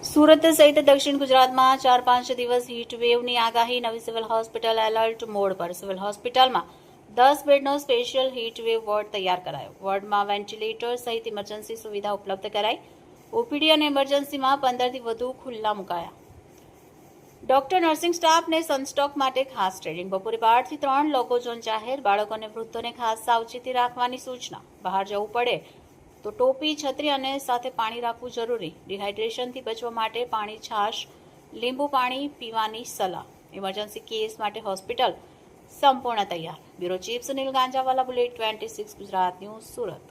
સુરત સહિત દક્ષિણ ગુજરાતમાં 4-5 દિવસ હીટ વેવની આગાહી. નવી સિવિલ હોસ્પિટલ એલર્ટ મોડ પર. સિવિલ હોસ્પિટલમાં 10 બેડનો સ્પેશિયલ હીટ વેવ વોર્ડ તૈયાર કરાયો. વોર્ડમાં વેન્ટિલેટર સહિત ઇમરજન્સી સુવિધા ઉપલબ્ધ કરાઈ. ઓપીડી અને ઇમરજન્સીમાં 15થી વધુ ખુલ્લા મુકાયા. ડોક્ટર નર્સિંગ સ્ટાફને સનસ્ટ્રોક માટે ખાસ ટ્રેનિંગ. બપોરે 12 થી 3 લોકો ઝોન જાહેર. બાળકો અને વૃદ્ધોને ખાસ સાવચેતી રાખવાની સૂચના. બહાર જવું પડે તો ટોપી, છત્રી અને સાથે પાણી રાખવું જરૂરી. ડિહાઇડ્રેશનથી બચવા માટે પાણી, છાશ, લીંબુ પાણી પીવાની સલાહ. ઇમરજન્સી કેસ માટે હોસ્પિટલ સંપૂર્ણ તૈયાર. Bureau chief Sunil Ganjawala, bullet 26 Gujarat news, Surat.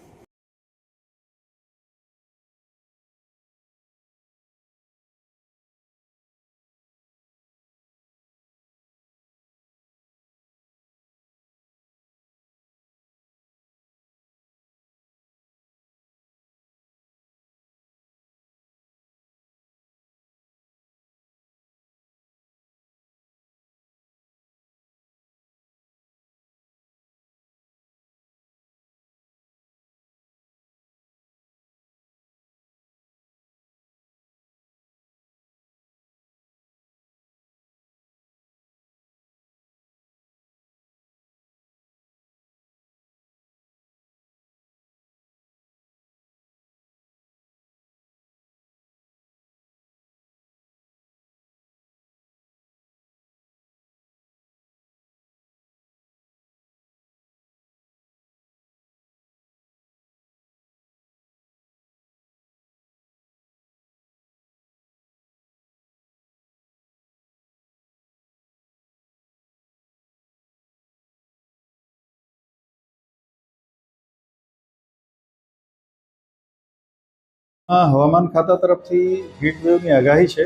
હવામાન ખાતા તરફથી હીટ વેવની આગાહી છે,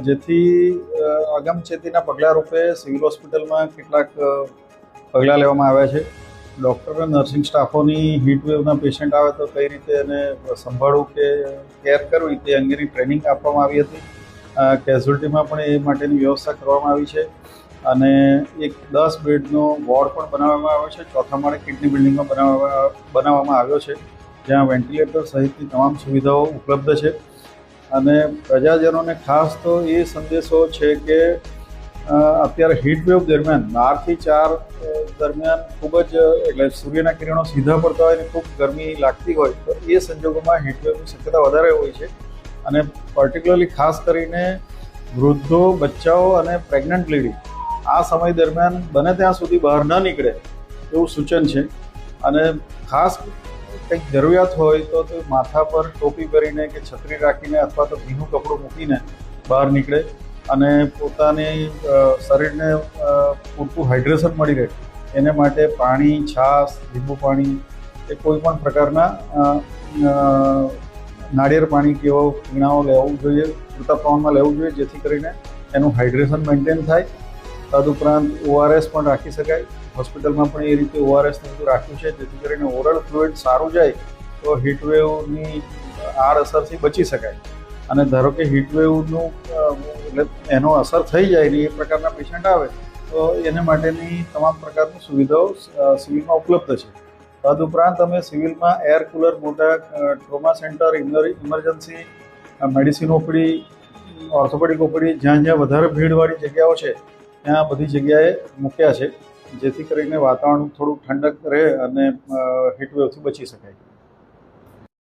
જેથી અગમચેતીના પગલાં રૂપે સિવિલ હોસ્પિટલમાં કેટલાક પગલાં લેવામાં આવ્યા છે. ડૉક્ટર અને નર્સિંગ સ્ટાફોની હીટ વેવના પેશન્ટ આવે તો કઈ રીતે એને સંભાળવું કે કેર કરવી તે અંગેની ટ્રેનિંગ આપવામાં આવી હતી. કેઝ્યુઅલ્ટીમાં પણ એ માટેની વ્યવસ્થા કરવામાં આવી છે અને એક 10 બેડનો વોર્ડ પણ બનાવવામાં આવ્યો છે. ચોથા માળે કિડની બિલ્ડિંગમાં બનાવવામાં આવ્યો છે, જ્યાં વેન્ટિલેટર સહિતની તમામ સુવિધાઓ ઉપલબ્ધ છે. અને પ્રજાજનોને ખાસ તો એ સંદેશો છે કે અત્યારે હીટ વેવ દરમિયાન 12 થી 4 દરમિયાન ખૂબ જ એટલે સૂર્યના કિરણો સીધા પડતા હોય અને ખૂબ ગરમી લાગતી હોય તો એ સંજોગોમાં હીટ વેવની શક્યતા વધારે હોય છે. અને પર્ટિક્યુલરલી ખાસ કરીને વૃદ્ધો, બચ્ચાઓ અને પ્રેગ્નન્ટ લેડી આ સમય દરમિયાન બને ત્યાં સુધી બહાર ન નીકળે એવું સૂચન છે. અને ખાસ કંઈક જરૂરિયાત હોય તો તે માથા પર ટોપી પહેરીને કે છત્રી રાખીને અથવા તો ભીનું કપડું મૂકીને બહાર નીકળે અને પોતાની શરીરને પૂરતું હાઇડ્રેશન મળી રહે એને માટે પાણી, છાશ, લીંબુ પાણી કે કોઈ પણ પ્રકારના નાળિયેર પાણી કે એવા પીણાઓ લેવું જોઈએ, પૂરતા પ્રમાણમાં લેવું જોઈએ, જેથી કરીને એનું હાઇડ્રેશન મેન્ટેન થાય. તદુપરાંત ORS પણ રાખી શકાય. હોસ્પિટલમાં પણ એ રીતે ORSને બધું રાખ્યું છે, જેથી કરીને ઓરલ ફ્લુઇડ સારું જાય તો હીટવેવની આડઅસરથી બચી શકાય. અને ધારો કે હીટવેવનું એટલે એનો અસર થઈ જાય ને એ પ્રકારના પેશન્ટ આવે તો એને માટેની તમામ પ્રકારની સુવિધાઓ સિવિલમાં ઉપલબ્ધ છે. તદુપરાંત અમે સિવિલમાં એર કુલર, મોટા trauma centre, emergency medicine OPD, orthopaedic OPD જ્યાં જ્યાં વધારે ભીડવાળી જગ્યાઓ છે ત્યાં બધી જગ્યાએ મૂક્યા છે, જેથી કરીને વાતાવરણ થોડું ઠંડક રહે અને હીટવેવથી બચી શકાય.